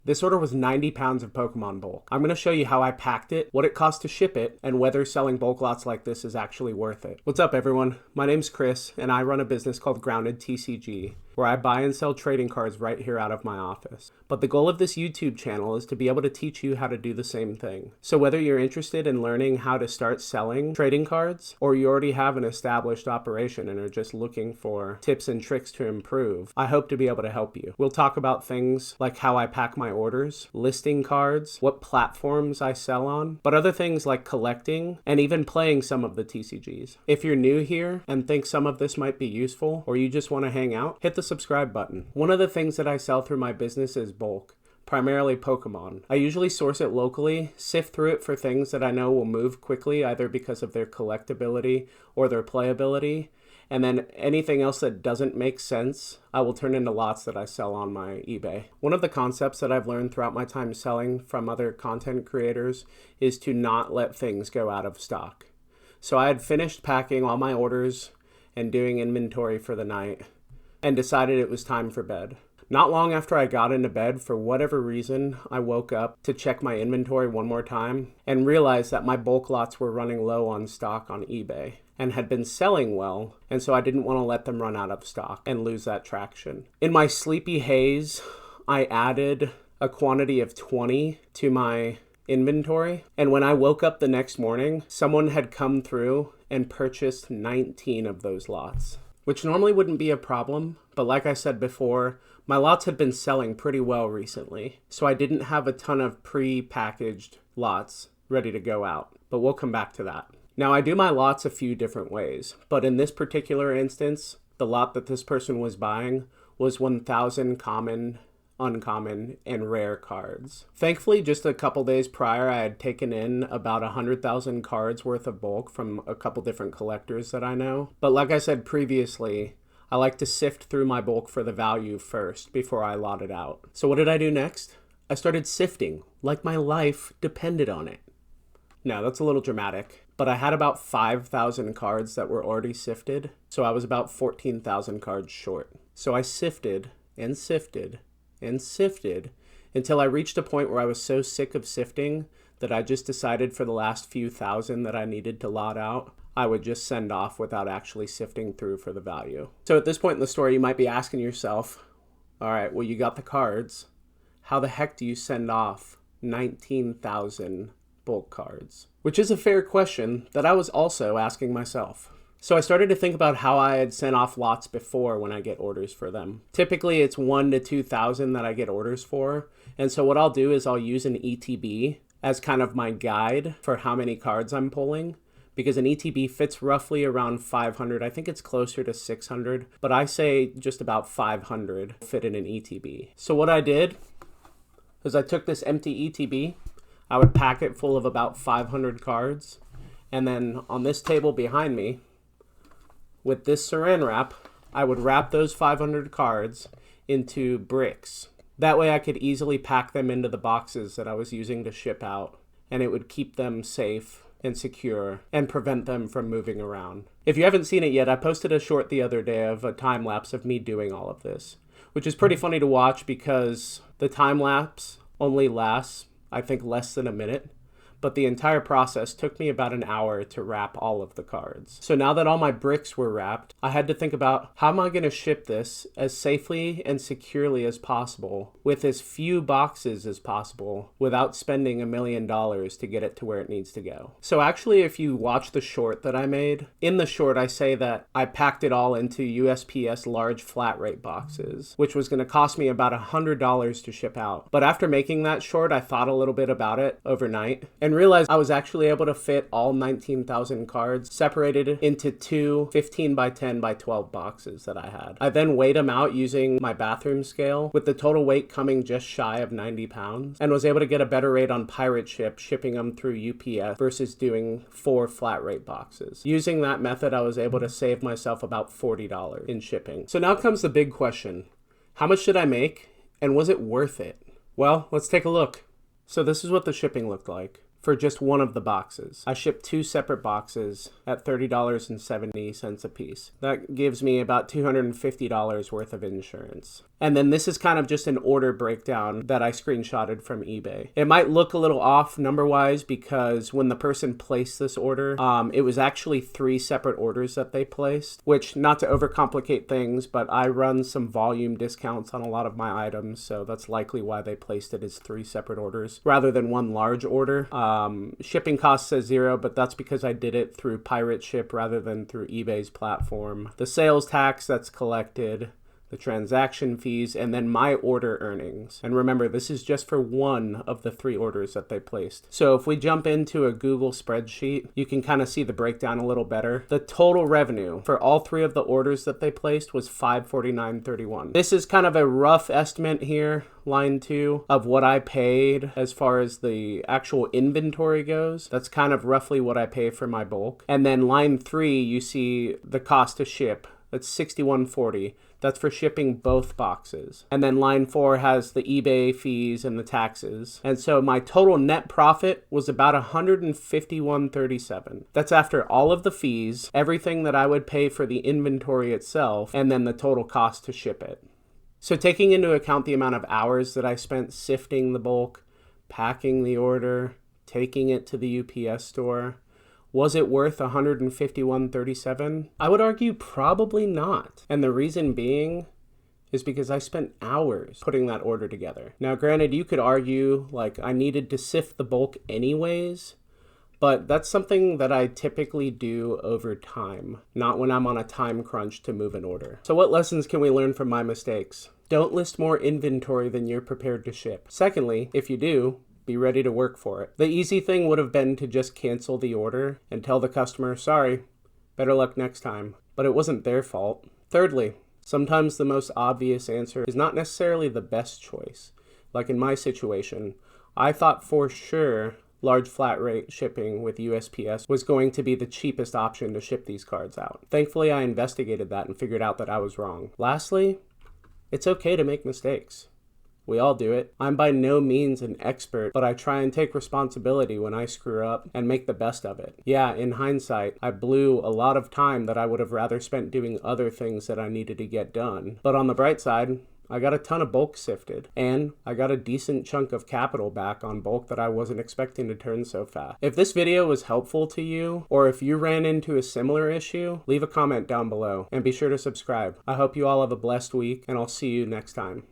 This order was 90 pounds of Pokemon bulk. I'm going to show you how I packed it, what it cost to ship it, and whether selling bulk lots like this is actually worth it. What's up, everyone? My name's Chris, and I run a business called Grounded TCG, where I buy and sell trading cards right here out of my office. But the goal of this YouTube channel is to be able to teach you how to do the same thing. So whether you're interested in learning how to start selling trading cards, or you already have an established operation and are just looking for tips and tricks to improve, I hope to be able to help you. We'll talk about things like how I pack my orders, listing cards, what platforms I sell on, but other things like collecting and even playing some of the TCGs. If you're new here and think some of this might be useful, or you just want to hang out, hit the subscribe button. One of the things that I sell through my business is bulk, primarily Pokemon. I usually source it locally, sift through it for things that I know will move quickly, either because of their collectability or their playability, and then anything else that doesn't make sense, I will turn into lots that I sell on my eBay. One of the concepts that I've learned throughout my time selling from other content creators is to not let things go out of stock. So I had finished packing all my orders and doing inventory for the night and decided it was time for bed. Not long after I got into bed, for whatever reason, I woke up to check my inventory one more time and realized that my bulk lots were running low on stock on eBay and had been selling well, and so I didn't want to let them run out of stock and lose that traction. In my sleepy haze, I added a quantity of 20 to my inventory, and when I woke up the next morning, someone had come through and purchased 19 of those lots, which normally wouldn't be a problem, but like I said before, my lots had been selling pretty well recently, so I didn't have a ton of pre-packaged lots ready to go out, but we'll come back to that. Now, I do my lots a few different ways, but in this particular instance, the lot that this person was buying was 1,000 common, uncommon, and rare cards. Thankfully, just a couple days prior, I had taken in about 100,000 cards worth of bulk from a couple different collectors that I know. But like I said previously, I like to sift through my bulk for the value first before I lot it out. So what did I do next? I started sifting, like my life depended on it. No, that's a little dramatic, but I had about 5,000 cards that were already sifted, so I was about 14,000 cards short. So I sifted and sifted and sifted until I reached a point where I was so sick of sifting that I just decided for the last few thousand that I needed to lot out, I would just send off without actually sifting through for the value. So at this point in the story, you might be asking yourself, all right, well, you got the cards. How the heck do you send off 19,000 bulk cards? Which is a fair question that I was also asking myself. So I started to think about how I had sent off lots before when I get orders for them. Typically it's 1 to 2,000 that I get orders for. And so what I'll do is I'll use an ETB as kind of my guide for how many cards I'm pulling, because an ETB fits roughly around 500. I think it's closer to 600, but I say just about 500 fit in an ETB. So what I did is I took this empty ETB, I would pack it full of about 500 cards, and then on this table behind me, with this saran wrap, I would wrap those 500 cards into bricks. That way I could easily pack them into the boxes that I was using to ship out, and it would keep them safe and secure and prevent them from moving around. If you haven't seen it yet, I posted a short the other day of a time lapse of me doing all of this, which is pretty funny to watch because the time lapse only lasts, I think, less than a minute, but the entire process took me about an hour to wrap all of the cards. So now that all my bricks were wrapped, I had to think about how am I going to ship this as safely and securely as possible with as few boxes as possible without spending $1 million to get it to where it needs to go. So actually, if you watch the short that I made, in the short I say that I packed it all into USPS large flat rate boxes, which was going to cost me about $100 to ship out. But after making that short, I thought a little bit about it overnight and realized I was actually able to fit all 19,000 cards separated into two 15 by 10 by 12 boxes that I had. I then weighed them out using my bathroom scale with the total weight coming just shy of 90 pounds and was able to get a better rate on pirate ship shipping them through UPS versus doing 4 flat rate boxes. Using that method, I was able to save myself about $40 in shipping. So now comes the big question. How much did I make and was it worth it? Well, let's take a look. So this is what the shipping looked like. for just one of the boxes. I shipped 2 separate boxes at $30.70 a piece. That gives me about $250 worth of insurance. And then this is kind of just an order breakdown that I screenshotted from eBay. It might look a little off number-wise because when the person placed this order, it was actually 3 separate orders that they placed, which, not to overcomplicate things, but I run some volume discounts on a lot of my items, so that's likely why they placed it as 3 separate orders rather than one large order. Shipping cost says 0, but that's because I did it through Pirate Ship rather than through eBay's platform. The sales tax that's collected, the transaction fees, and then my order earnings. And remember, this is just for one of the 3 orders that they placed. So if we jump into a Google spreadsheet, you can kind of see the breakdown a little better. The total revenue for all 3 of the orders that they placed was $549.31. This is kind of a rough estimate here, line 2, of what I paid as far as the actual inventory goes. That's kind of roughly what I pay for my bulk. And then line 3, you see the cost to ship. That's $61.40. That's for shipping both boxes. And then line 4 has the eBay fees and the taxes. And so my total net profit was about $151.37. That's after all of the fees, everything that I would pay for the inventory itself, and then the total cost to ship it. So taking into account the amount of hours that I spent sifting the bulk, packing the order, taking it to the UPS store, was it worth $151.37? I would argue probably not. And the reason being is because I spent hours putting that order together. Now, granted, you could argue like I needed to sift the bulk anyways, but that's something that I typically do over time, not when I'm on a time crunch to move an order. So what lessons can we learn from my mistakes? Don't list more inventory than you're prepared to ship. Secondly, if you do, be ready to work for it. The easy thing would have been to just cancel the order and tell the customer, sorry, better luck next time. But it wasn't their fault. Thirdly, sometimes the most obvious answer is not necessarily the best choice. Like in my situation, I thought for sure large flat rate shipping with USPS was going to be the cheapest option to ship these cards out. Thankfully, I investigated that and figured out that I was wrong. Lastly, it's okay to make mistakes. We all do it. I'm by no means an expert, but I try and take responsibility when I screw up and make the best of it. Yeah, in hindsight, I blew a lot of time that I would have rather spent doing other things that I needed to get done. But on the bright side, I got a ton of bulk sifted, and I got a decent chunk of capital back on bulk that I wasn't expecting to turn so fast. If this video was helpful to you, or if you ran into a similar issue, leave a comment down below, and be sure to subscribe. I hope you all have a blessed week, and I'll see you next time.